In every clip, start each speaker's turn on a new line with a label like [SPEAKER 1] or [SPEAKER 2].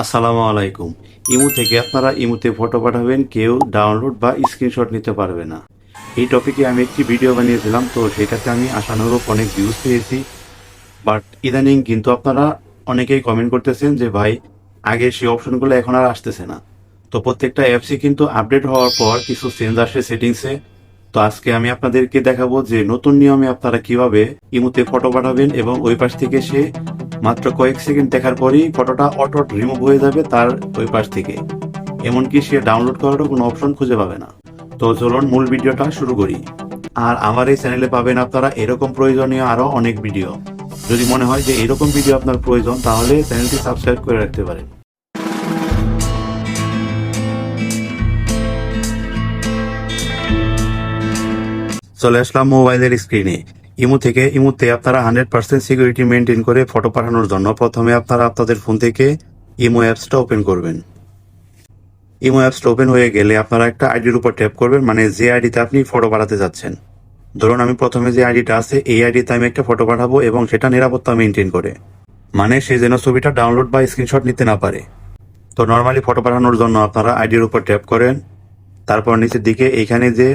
[SPEAKER 1] আসসালামু আলাইকুম। ইমো থেকে আপনারা ইমোতে ফটো পাঠাবেন, কেউ ডাউনলোড বা স্ক্রিনশট নিতে পারবে না। এই টপিকে আমি একটি ভিডিও বানিয়েছিলাম, তো সেটাতে আমি আশানুরূপ অনেক ভিউজ পেয়েছি। বাট ইদানিং কিন্তু আপনারা অনেকেই কমেন্ট করতেছেন যে ভাই, আগে সেই অপশনগুলো এখন আর আসতেছে না। তো প্রত্যেকটা অ্যাপসই কিন্তু আপডেট হওয়ার পর কিছু চেঞ্জ আসে সেটিংসে। তো আজকে আমি আপনাদেরকে দেখাবো যে নতুন নিয়মে আপনারা কিভাবে ইমোতে ফটো পাঠাবেন এবং ওই পাশ থেকে সে মাত্র কয়েক সেকেন্ড দেখার পরই ফটোটা অটো রিমুভ হয়ে যাবে তার ওই পাশ থেকে। এমনকি সে ডাউনলোড করারও কোনো অপশন খুঁজে পাবে না। তো চলুন মূল ভিডিওটা শুরু করি। আর আমার এই চ্যানেলে পাবেন আপনারা এরকম প্রয়োজনীয় আরো অনেক ভিডিও। যদি মনে হয় যে এরকম ভিডিও আপনার প্রয়োজন, তাহলে চ্যানেলটি সাবস্ক্রাইব করে রাখতে পারেন। চলে আসলাম মোবাইলের স্ক্রিনে। ইমোতে আপনারা 100% সিকিউরিটি মেনটেন করে ফটো পাঠানোর জন্য প্রথমে আপনারা আপনাদের ফোন থেকে ইমো অ্যাপসটা ওপেন করবেন। ইমো অ্যাপসটা ওপেন হয়ে গেলে আপনারা একটা আইডির উপর ট্যাপ করবেন, মানে যে আইডিতে আপনি ফটো পাঠাতে যাচ্ছেন। ধরুন আমি প্রথমে যে আইডিটা আছে এই আইডিতে আমি একটা ফটো পাঠাবো এবং সেটা নিরাপত্তা মেনটেন করে, মানে সে যেন ছবিটা ডাউনলোড বা স্ক্রিনশট নিতে না পারে। তো নর্মালি ফটো পাঠানোর জন্য আপনারা আইডির উপর ট্যাপ করেন, তারপর নিচের দিকে এইখানে যে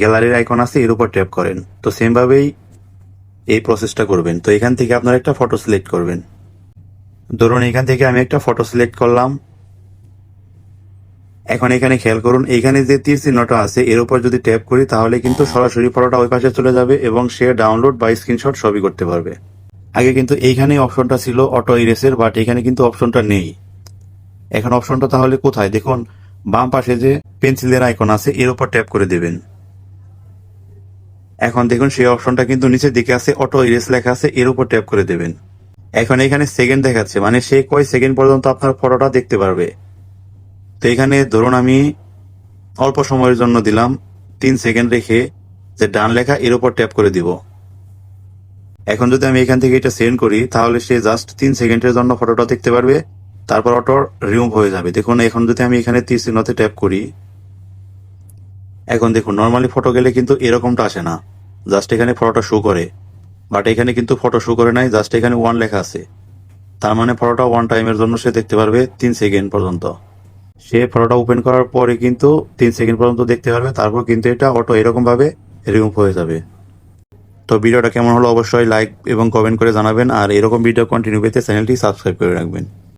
[SPEAKER 1] গ্যালারির আইকন আছে এর উপর ট্যাপ করেন। তো সেমভাবেই এই প্রসেসটা করবেন। তো এখান থেকে আপনারা একটা ফটো সিলেক্ট করবেন। ধরুন এখান থেকে আমি একটা ফটো সিলেক্ট করলাম। এখন এখানে খেয়াল করুন, এখানে যে তীর চিহ্নটা আছে এর উপর যদি ট্যাপ করি তাহলে কিন্তু সরাসরি ফটোটা ওই পাশে চলে যাবে এবং সে ডাউনলোড বা স্ক্রিনশট সবই করতে পারবে। আগে কিন্তু এইখানে অপশনটা ছিল অটো ইরেসের, বাট এখানে কিন্তু অপশনটা নেই। এখন অপশনটা তাহলে কোথায়? দেখুন বাম পাশে যে পেন্সিলের আইকন আছে এর উপর ট্যাপ করে দেবেন। এখন দেখুন সেই অপশনটা কিন্তু নিচের দিকে আছে, অটো ইরেস লেখা আছে, এর উপর ট্যাপ করে দেবেন। এখন এখানে সেকেন্ড দেখাচ্ছে, মানে সে কয় সেকেন্ড পর্যন্ত আপনার ফটোটা দেখতে পারবে। তো এখানে ধরুন আমি অল্প সময়ের জন্য দিলাম 3 সেকেন্ড রেখে যে ডান লেখা এর উপর ট্যাপ করে দিব। এখন যদি আমি এখান থেকে এটা সেন্ড করি তাহলে সে জাস্ট 3 সেকেন্ডের জন্য ফটোটা দেখতে পারবে, তারপর অটো রিমুভ হয়ে যাবে। দেখুন এখন যদি আমি এখানে তীর চিহ্নতে ট্যাপ করি, এখন দেখুন নর্মালি ফটো গেলে কিন্তু এরকমটা আসে না, জাস্ট এখানে ফটোটা শো করে। বাট এখানে কিন্তু ফটো শো করে নাই, জাস্ট এখানে 1 লেখা আছে। তার মানে ফটোটা 1 টাইমের জন্য সে দেখতে পারবে 3 সেকেন্ড পর্যন্ত। সে ফটোটা ওপেন করার পরে কিন্তু 3 সেকেন্ড পর্যন্ত দেখতে পারবে, তারপর কিন্তু এটা অটো এরকম ভাবে রিমুভ হয়ে যাবে। তো ভিডিওটা কেমন হলো অবশ্যই লাইক এবং কমেন্ট করে জানাবেন, আর এরকম ভিডিও কন্টিনিউ পেতে চ্যানেলটি সাবস্ক্রাইব করে রাখবেন।